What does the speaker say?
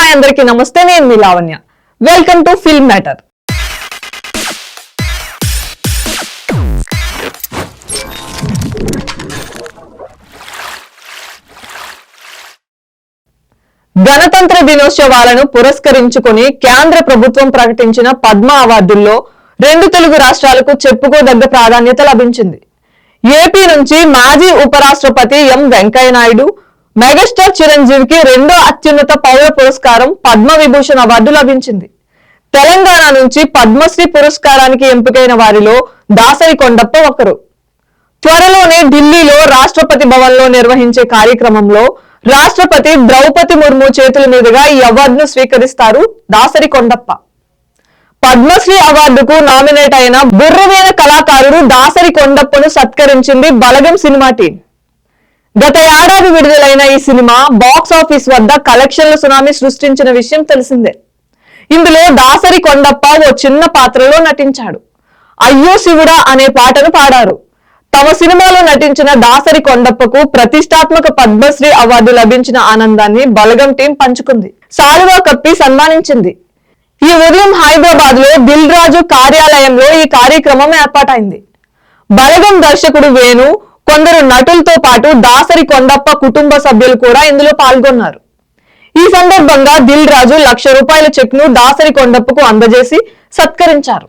Hi అందరికీ నమస్తే, నేను మీ Lavanya. Welcome to film matter. గణతంత్ర దినోత్సవాలను పురస్కరించుకొని కేంద్ర ప్రభుత్వం ప్రకటించిన పద్మ అవార్డుల్లో 2 తెలుగు రాష్ట్రాలకు చెప్పుకోదగ్గ ప్రాధాన్యత లభించింది. ఏపీ నుంచి మాజీ ఉపరాష్ట్రపతి ఎం వెంకయ్య నాయుడు, మెగాస్టార్ చిరంజీవికి 2వ అత్యున్నత పౌర పురస్కారం పద్మ విభూషణ్ అవార్డు లభించింది. తెలంగాణ నుంచి పద్మశ్రీ పురస్కారానికి ఎంపికైన వారిలో దాసరి కొండప్ప ఒకరు. త్వరలోనే ఢిల్లీలో రాష్ట్రపతి భవన్ లో నిర్వహించే కార్యక్రమంలో రాష్ట్రపతి ద్రౌపది ముర్ము చేతుల మీదుగా ఈ అవార్డును స్వీకరిస్తారు దాసరి కొండప్ప. పద్మశ్రీ అవార్డుకు నామినేట్ అయిన బుర్రవీణ కళాకారుడు దాసరి కొండప్పను సత్కరించింది బలగం సినిమా టీం. గత ఏడాది విడుదలైన ఈ సినిమా బాక్స్ ఆఫీస్ వద్ద కలెక్షన్ల సునామీ సృష్టించిన విషయం తెలిసిందే. ఇందులో దాసరి కొండప్ప ఓ చిన్న పాత్రలో నటించాడు. అయ్యో శివుడా అనే పాటను పాడారు. తమ సినిమాలో నటించిన దాసరి కొండప్పకు ప్రతిష్టాత్మక పద్మశ్రీ అవార్డు లభించిన ఆనందాన్ని బలగం టీం పంచుకుంది. సాలువా కప్పి సన్మానించింది. ఈ ఉదయం హైదరాబాద్ లో దిల్ రాజు కార్యాలయంలో ఈ కార్యక్రమం ఏర్పాటైంది. బలగం దర్శకుడు వేణు, కొందరు నటులతో పాటు దాసరి కొండప్ప కుటుంబ సభ్యులు కూడా ఇందులో పాల్గొన్నారు. ఈ సందర్భంగా దిల్ రాజు ₹1,00,000 చెక్ ను దాసరి కొండప్పకు అందజేసి సత్కరించారు.